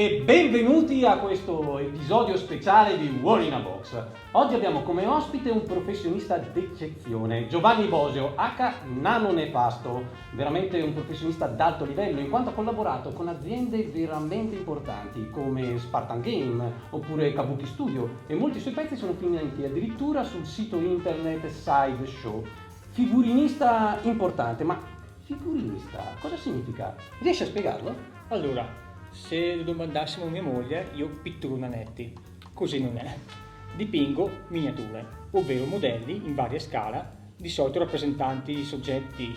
e benvenuti a questo episodio speciale di War in a Box. Oggi abbiamo come ospite un professionista d'eccezione, Giovanni Bosio, aka Nano Nefasto, veramente un professionista d'alto livello in quanto ha collaborato con aziende veramente importanti come Spartan Game oppure Kabuki Studio e molti suoi pezzi sono finiti addirittura sul sito internet Sideshow. Figurinista importante, ma figurinista cosa significa? Riesci a spiegarlo? Allora, se lo domandassimo a mia moglie, io pitturo nanetti, così non è. Dipingo miniature, ovvero modelli in varia scala, di solito rappresentanti soggetti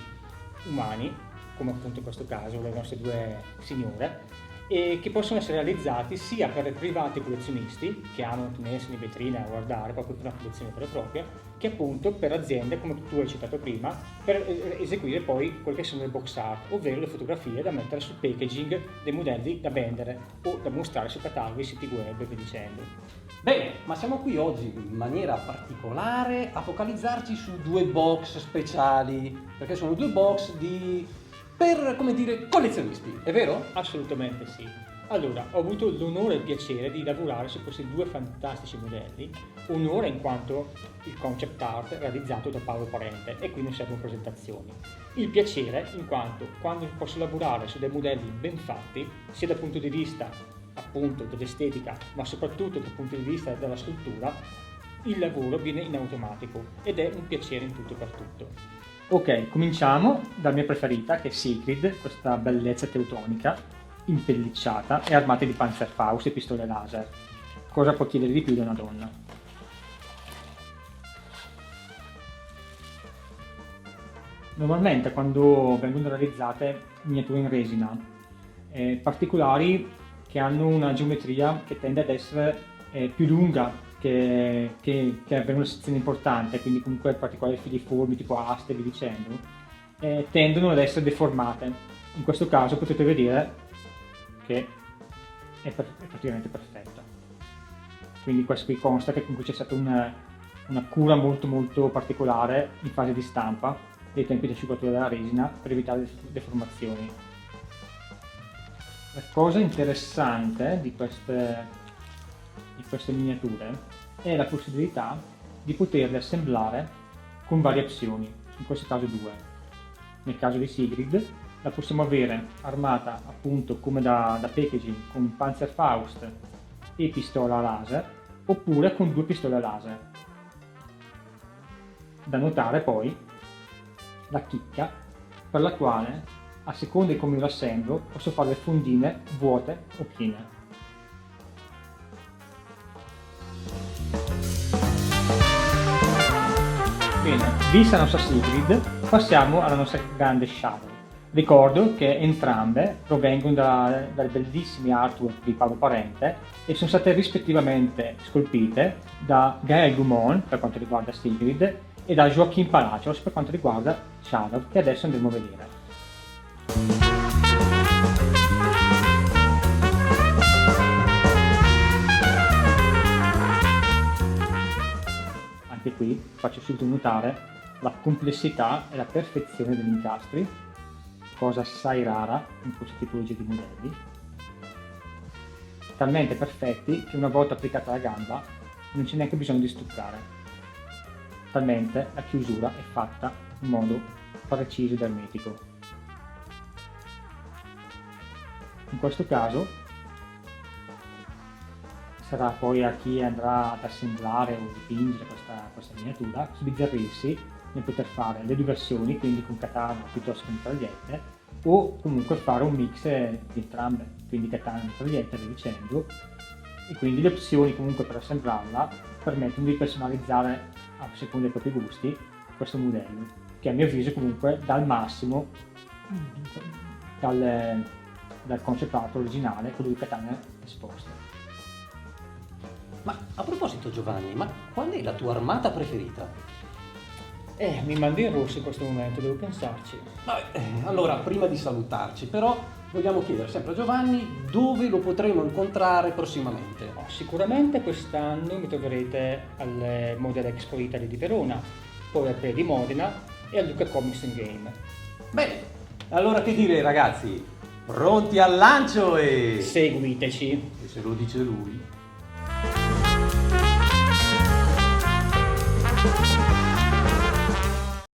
umani, come appunto in questo caso le nostre due signore, e che possono essere realizzati sia per privati collezionisti che amano tenersi in vetrina a guardare proprio per una collezione vera e propria, che appunto per aziende come tu hai citato prima, per eseguire poi quelle che sono le box art, ovvero le fotografie da mettere sul packaging dei modelli da vendere o da mostrare su cataloghi, siti web e via dicendo. Bene, ma siamo qui oggi in maniera particolare a focalizzarci su due box speciali, perché sono due box per, come dire, collezionisti, è vero? Assolutamente sì. Allora, ho avuto l'onore e il piacere di lavorare su questi due fantastici modelli, onore in quanto il concept art realizzato da Paolo Parente e qui non servono presentazioni. Il piacere in quanto quando posso lavorare su dei modelli ben fatti, sia dal punto di vista appunto dell'estetica, ma soprattutto dal punto di vista della scultura, il lavoro viene in automatico ed è un piacere in tutto e per tutto. Ok, cominciamo dalla mia preferita che è Sigrid, questa bellezza teutonica, impellicciata e armata di Panzerfaust e pistole laser. Cosa può chiedere di più da una donna? Normalmente quando vengono realizzate miniature in resina particolari che hanno una geometria che tende ad essere più lunga che avere una sezione importante, quindi comunque particolari filiformi tipo aste e via dicendo, tendono ad essere deformate. In questo caso potete vedere che è praticamente perfetta. Quindi questo qui consta che comunque c'è stata una cura molto particolare in fase di stampa dei tempi di asciugatura della resina per evitare le deformazioni. La cosa interessante di queste miniature è la possibilità di poterle assemblare con varie opzioni, in questo caso due. Nel caso di Sigrid la possiamo avere armata appunto come da packaging con Panzerfaust e pistola laser oppure con due pistole laser. Da notare poi la chicca per la quale a seconda di come lo assemblo posso fare le fondine vuote o piene. Bene, vista la nostra Sigrid, passiamo alla nostra grande Shadow. Ricordo che entrambe provengono dalle bellissime artwork di Paolo Parente e sono state rispettivamente scolpite da Gael Gumon per quanto riguarda Sigrid e da Joaquim Palacios per quanto riguarda Shadow, che adesso andremo a vedere. Anche qui faccio subito notare la complessità e la perfezione degli incastri, cosa assai rara in questa tipologia di modelli, talmente perfetti che una volta applicata la gamba non c'è neanche bisogno di stuccare, talmente la chiusura è fatta in modo preciso ed ermetico. In questo caso sarà poi a chi andrà ad assemblare o dipingere questa miniatura sbizzarrirsi nel poter fare le due versioni, quindi con katana piuttosto che mitragliette, o comunque fare un mix di entrambe, quindi katana e mitragliette e via dicendo, e quindi le opzioni comunque per assemblarla permettono di personalizzare a seconda dei propri gusti questo modello, che a mio avviso comunque dà il massimo dal concept art originale con le due katane esposte. Ma a proposito Giovanni, ma qual è la tua armata preferita? Mi mandi in rosso in questo momento, devo pensarci. Vabbè, allora prima di salutarci però vogliamo chiedere sempre a Giovanni dove lo potremo incontrare prossimamente. Sicuramente quest'anno mi troverete al Model Expo Italy di Verona, poi al Pre di Modena e al Luca Comics and Game. Bene, allora che dire ragazzi? Pronti al lancio e Seguiteci. se lo dice lui.